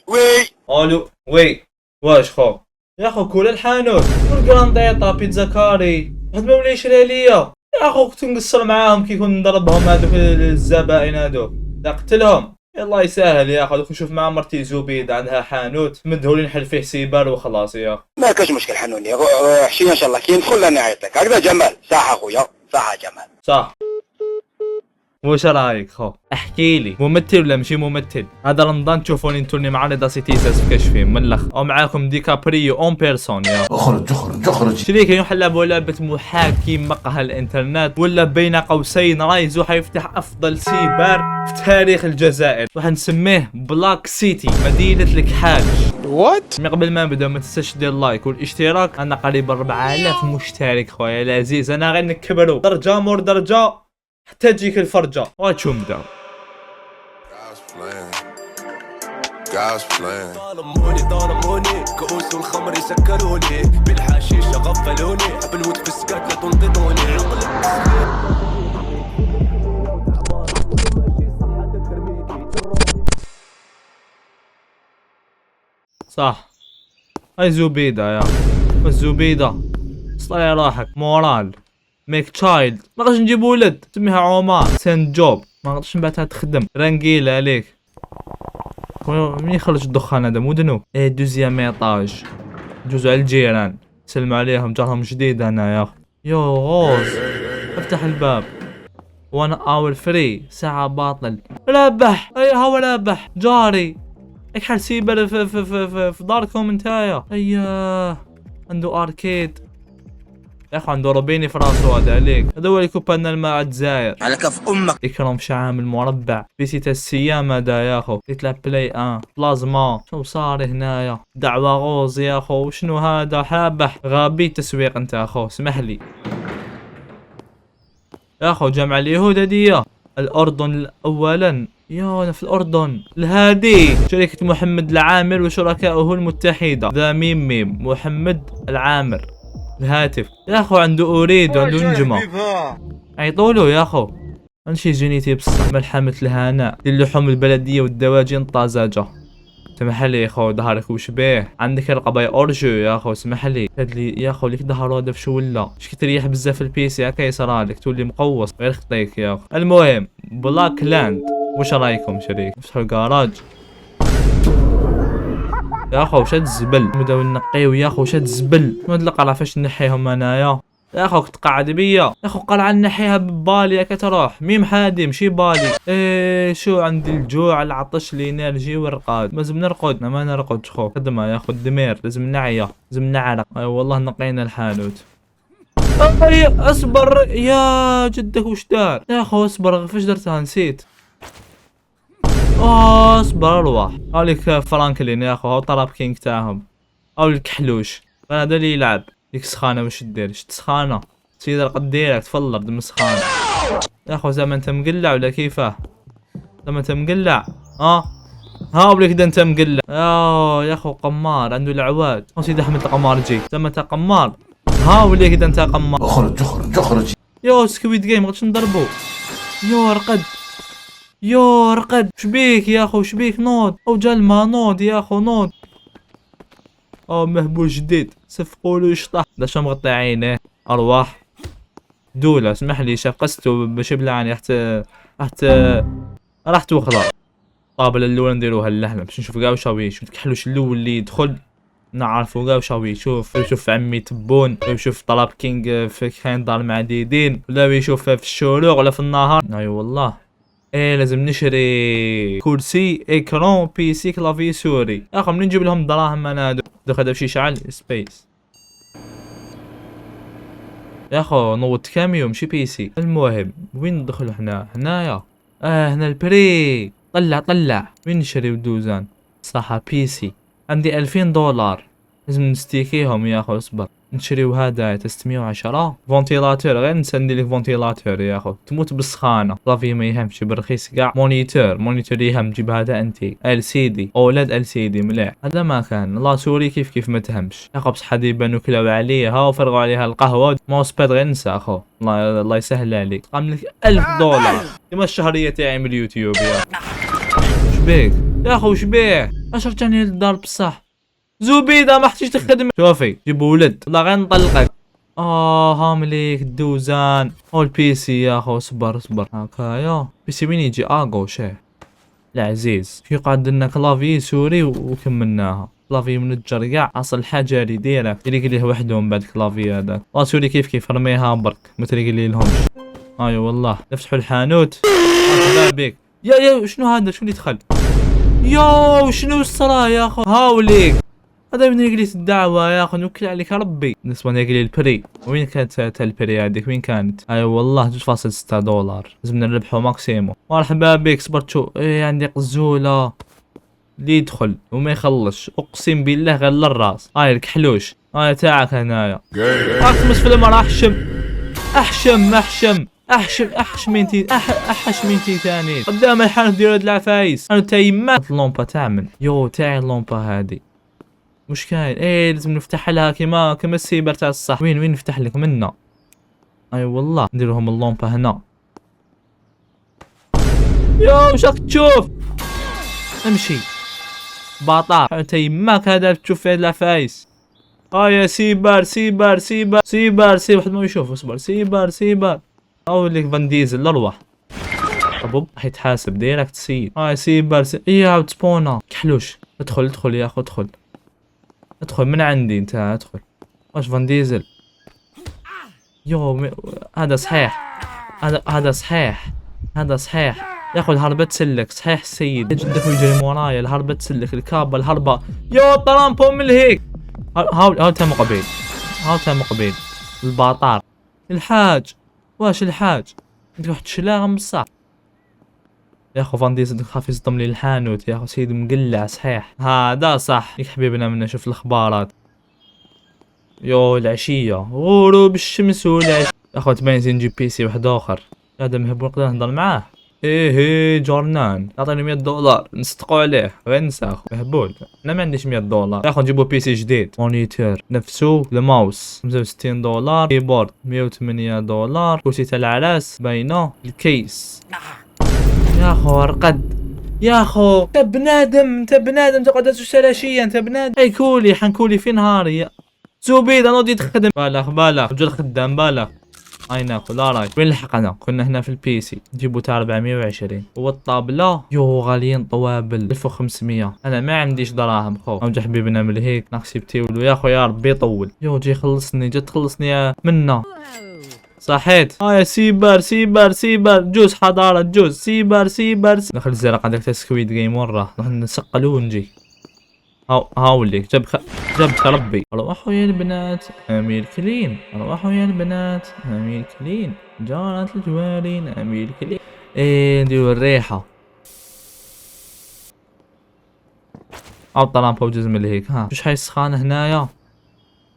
وي الو وي. واش خو يا خو كول الحانوت والكرانديطا بيتزا كاري واحد ما ولا يشري ليا يا خو كنت نقصر معاهم كي كنت نضربهم هذوك الزبائن هذوك لا قتلهم. يلا يسهل يا اخو نشوف مع مرتي زبيد عندها حانوت مدهولي نحل فيه سيبال وخلاص يا ما كاش مشكل حنوني حشينا ان شاء الله كي ندخل انا نعيطك هكذا. جمال صح اخويا صح جمال. صح. وش رايك خو احكي لي ممثل ولا ماشي ممثل؟ هذا رمضان تشوفوني نتوني مع رضا سيتيساس في كشفين من الاخ او معاكم ديكابريو اون بيرسون يا اخرج شريك يحلبوا لعبه محاكي مقهى الانترنت ولا بين قوسين رايزو حيفتح افضل سيبر في تاريخ الجزائر وحنسميه بلاك سيتي مدينه الكحاج. وات من قبل ما نبدا ما تنساش دير لايك والاشتراك. انا قريب 4000 مشترك خويا العزيز. انا غير نكبروا درجه مور درجه حتى تجيك الفرجة واتشو نبداو. ظلموني كؤوس الخمر يسكروني بالحشيشة غفلوني بالود في السكات لا تنططوني. صح هاي زبيدة يا الزبيدة صلي راحك مورال ميك تشايلد ما نقدرش نجيب ولد سميها عمر سند جوب ما نقدرش نبعثها تخدم رانقيلة عليك. منين يخرج الدخان هذا مودنو ايه دوزيام ايطاج جوزو على الجيران سلم عليهم جارهم جديد انا يا اخي. يو غوز افتح الباب وانا اور فري ساعة باطل رابح اي هو رابح جاري اكحل سيبر في داركم انتايا. اياه عنده اركيد يا اخو عنده روبيني في راسو هذا عليك. هذا هو اللي كوبانا الماء الجزائر على كف امك. اكرم شعام المربع بيسي السيام هذا يا اخو تلعب بلاي بلازما. شو صار هنايا دعوة غوز يا اخو وشنو هذا حابح غابي تسويق انت اخو اسمح لي يا اخو. جمع اليهود هدية الاردن اولا يا انا في الاردن. الهادي شركة محمد العامر وشركائه المتحدة ذا ميم محمد العامر. الهاتف يا اخو عنده اريد وعنده نجمة عيطولو يا اخو. انشي جينيتي بصح ملحمة الهناء اللحوم البلدية والدواجن طازجة. سمح لي يا اخو ظهرك وش بيه عندك رقبة اورجو يا اخو اسمح لي. هادلي يا اخو ليك ظهر هذا فشو ولا اش كتريح بزاف البيسي هكا يصرالك تولي مقوص غير خطيك يا اخو. المهم بلاك لاند وش رايكم شريك نفتحو الكراج يا اخو. وش هاد الزبل نبداو نقيو يا اخو. وش هاد الزبل هاد القرعة فاش نحيهم انايا يا اخو. تقعد بيا يا اخو قرعة نحيها ببالي هكا تروح ميم حادي مشي بالي. ايه شو عندي الجوع العطش الانرجي والرقاد لازم نرقد. ما نرقد خو خدمة يا اخو الدمير لازم نعيا لازم نعرق. اي والله نقينا الحانوت. اي اصبر يا جدك وش دار يا اخو اصبر فاش درتها نسيت. اصبر اروح هاوليك فرانكلين يا اخو هو طلب كينج تاعهم او الكحلوش هذا اللي يلعب. ديك سخانه واش دير شت سخانه سيدي قد ديرك تفلر دم سخانه يا اخو. زعما انت مقلع ولا كيفاه زعما انت مقلع ها بليك ده انت مقلع يا اخو. قمار عنده العواد سيدي احمد قمار جي زعما انت قمار ها وليك ده انت قمار. اخرج يا سكويد جيم غادي نضربو. يا رقد شبيك يا اخو شبيك نوض او جلمه نوض يا اخو نوض. مهبول جديد صفقولو يشطح دا شو مغطي عينيه. ارواح دولة اسمح لي شاف قصته باش يبلعني راح توخضر. الطابلة الاولى نديروها اللهلة باش نشوف كاع واش راهي. شوف كحلوش الاول اللي يدخل نعرفو كاع واش راهي. شوف عمي تبون يشوف طلب كينج في كاين دار مع ديدين ولا يشوف في الشروق ولا في النهار. اي والله ايه لازم نشري كرسي اكران بي سي كلافي سوري يا اخو. منين نجيب لهم دراهم انا دوك هذا شي شعل سبيس يا اخو. نوض كاميو ماشي بي سي. المهم وين ندخلو هنايا هنا البري طلع وين نشري دوزان صح بي سي. عندي 2000 دولار لازم نستيكيهم يا اخو. اصبر نشريو هذا 610 فونتيلاتور غير نسندي لك فونتيلاتور يا اخو تموت بالسخانه صافي ما يهمش بالرخيص كاع. مونيتور يهم جيب هذا انت ال سي دي اولاد ال سي دي مليح هذا ما كان لا سوري كيف ما تهمش يا اخو. بصح هذه يبانو كلاو عليها وفرغوا عليها القهوه ماوس باد غير نسى اخو. الله يسهل عليك قام لك 1000 دولار كما الشهريه تاعي من اليوتيوب يا شبيك يا اخو. شبيه اش رجعني للدار بصح. زبيدة ما حتيش تخدم. شوفي جيبوا ولد والله غير نطلقك. هامليك الدوزان. البي سي يا اخو اصبر هكايا. بي سي وين يجي اغوش العزيز. يقعد لنا كلافي سوري وكملناها. كلافي منجر كاع اصل حجري ديريكت اللي ليه وحدهم بعد كلافي هذاك. سوري كيف رميها برك ما تريقلي لهمش. والله نفتحوا الحانوت. مرحبا بك. يا شنو هذا شنو اللي دخل؟ يا شنو الصرا يا اخو. هاوليك هذا من يقلي الدعوة يا اخو نوكل عليك ربي. بالنسبة يقلي البري. وين كانت البري هذيك وين كانت؟ والله 2.6 دولار لازم نربحه ماكسيمو. مرحبا بك صبرت شو عندي قزولة اللي يدخل وما يخلص اقسم بالله غير للراس. الكحلوش تاعك هنايا. اخمس في المرة احشم انتي ثاني قدام الحانوت ديال هاد العفايس. انا تايما اللومبا تعمل تاعي اللومبا هادي مش كاين. لازم نفتح لها كما السيبر تاع الصح. وين نفتح لك منا؟ والله ندير لهم اللومبا هنا. واش راك تشوف؟ امشي باطار تايماك هذا تشوف في هاد العفايس. يا سيبر واحد ما يشوف. اصبر سيبر لك فان ديزل لروح. طب حيتحاسب ديريكت سيد. سيبر عاود سبونا كحلوش. ادخل يا اخو ادخل من عندي انت ادخل. واش فان ديزل؟ هذا صحيح هذا صحيح يا اخو. الهربة تسلك صحيح السيد. جدك ويجري ورايا. الهربة تسلك الكابة الهربة. طرامبو من هيك. هاو تم قبيل الباطار. الحاج واش الحاج انت واحد شلاغم بصح يا اخو. فان ديزل خاف يصدم لي الحانوت يا اخو. سيد مقلع صحيح هذا صح. ياك حبيبنا منا شوف الاخبارات. العشيه غروب الشمس والعشيه يا اخو. تبين نجيب بي سي واحد اخر. هذا مهبول نقدر نهضر معاه. جورنان اعطيني 100 دولار نصدقوا عليه غير ننسى اخو مهبول. انا ما عنديش 100 دولار يا اخو. نجيبو بي سي جديد. مونيتور نفسه الماوس 65 دولار. كيبورد 108 دولار. كرسي تاع العراس باينه. الكيس يا اخو رقد يا اخو. انت بنادم تقعد تسراشيا. انت بنادم حنكولي في نهاري. زبيد انا ودي تخدم. بالغ رجل خدام بالغ. ناكل راي. وين لحقنا؟ كنا هنا في البي سي. نجيبو تاع 420. والطابلة غاليين طوابل 1500. انا ما عنديش دراهم خو. اوجا حبيبنا من هيك ناكسبتيولو يا خو يا ربي يطول. جي خلصني تخلصني منا. صحيت. يا سيبر جوز حضارة جوز. سيبر دخل الزرق عندك تسكويد جيم وراه. نسقلو ونجي. هاوليك جبت ربي. روحوا يا البنات امير كلين. جارت الجوارين امير كلين. نديرو الريحة. طرامبا وجزم اللي هيك. واش حي السخان هنايا؟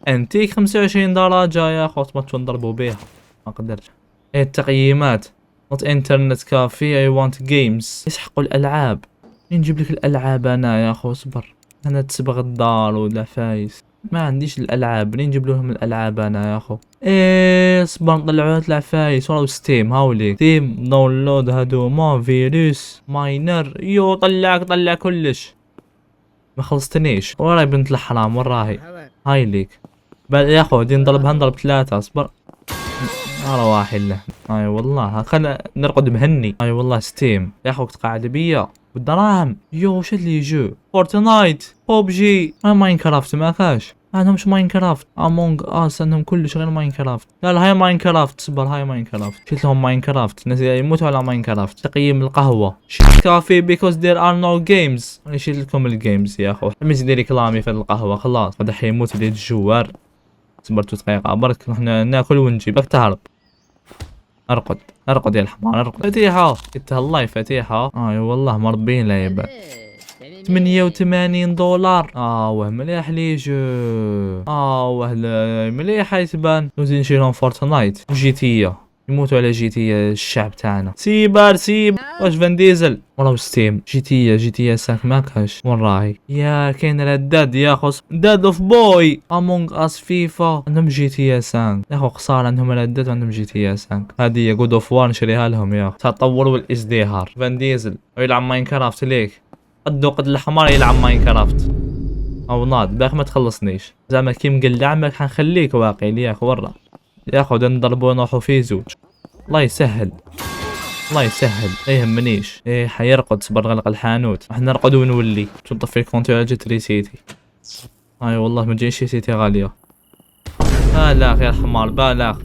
انتيك 25 درجة يا اخو. ما نضربو بيها ما قدرتش. التقييمات نوت انترنت كافي. اي وانت جيمز. يسحقوا الالعاب. نجيب لك الالعاب انا يا اخو. صبر انا تسبغ الدار ولا فايس. ما عنديش الالعاب. نجيب لهم الالعاب انا يا اخو. صبر نطلعوا العفايس وراو ستيم. هاوليك ستيم داونلود هادوما فيروس ماينر. طلع كلش. ما خلصتنيش وراي بنت الحرام وراهي. هاي ليك يا اخو. دي نضرب 3. اصبر رواح له. والله خلنا نرقد مهني. والله ستيم يا اخو تقعد بيا بالدراهم. وش اللي يجو؟ فورتنايت بوبجي ماينكرافت ما كاش. ما عندهمش ماينكرافت. امونج اس عندهم كلش غير ماينكرافت. لا هاي ماينكرافت. صبر هاي ماينكرافت. شفت لهم ماينكرافت. الناس يموتوا على ماينكرافت. تقييم القهوة شيت كافي because there are no games. انا شيت لكم الجيمز يا اخو. مش ديري كلامي في القهوة خلاص. هذا حيموت اللي الجوار. صبر 2 دقائق برك نحن ناكل ونجي بك تهرب. ارقد يا الحمار ارقد. فتيحة يتهلاي فتيحة. والله مربين لعيبة. 88 دولار. مليح ليجو. مليح يتبان. نزيد نشيلهم فورتنايت وجيتية. يموتوا على جيتية الشعب تاعنا. سيبر واش فان ديزل وراو ستيم. جيتية 5 ما كاش. وين راهي؟ يا كاين رداد يا خو. داد اوف بوي امونج اس فيفا. عندهم جيتية 5 يا خو. قصار عندهم رداد وعندهم جيتية 5. هذه جود اوف وار نشريها لهم يا خو. تطور والازدهار. فان ديزل ويلعب ماينكرافت ليك. قدو قد الحمار يلعب ماينكرافت او ناض باقي ما تخلصنيش زعما كي مقلع عمك حنخليك واقيل ياك ورا ياخد نضربو نروحو فيه زوج. الله يسهل الله يسهل ما يهمنيش. ايه حيرقد صبر غلق الحانوت راح نرقد ونولي تنطفي الكونتي على جت ريسيتي. اي والله ما جايش سيتي غاليه. بالاغ يا الحمار بالاغ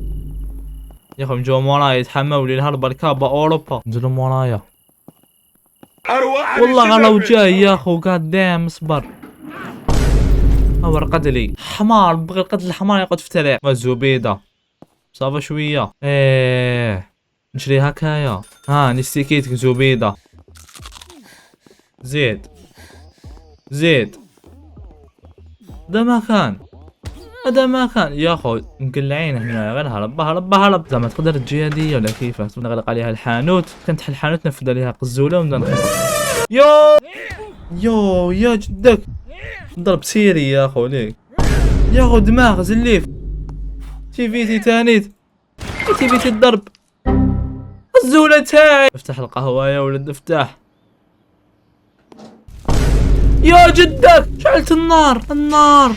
يا اخو جو مورايا يتحموا لي الهربه الكابه اوروبا نزلوا مورايا والله انا وجاي يا اخو قاعد دام اصبر. هو رقد لي حمار بغي القتل الحمار يقعد في طريق الزبيده صافا شويه. ايه نشري هكايا ها نستيكيتك زبيده زيد زيد هذا ما كان يا اخو مقلعين هنا غير هرب زعما تقدر تجي هديه ولا كيفاش نغلق عليها الحانوت كنتحل الحانوت نفذ عليها قزوله ونبدا نخطط. يا جدك ضرب سيري يا اخو ليك يا اخو دماغ زليف تي تانيت تي الضرب الزوله تاعي. افتح القهوه يا ولد افتح يا جدك شعلت النار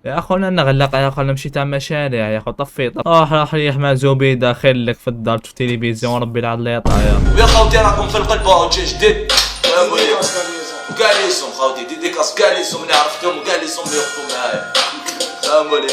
يا اخو انا غلق يا اخو مشيت على مشاريع يا اخو طفيت راح ريح مع زبيده خلك في الدار في التلفزيون ربي العليطه يا خوتي راكم في القلب وجه جديد كاع ليسهم خوتي ديديكاس كاع ليسهم اللي عرفتهم وكاع ليسهم اللي وقفوا معايا. السلام عليكم.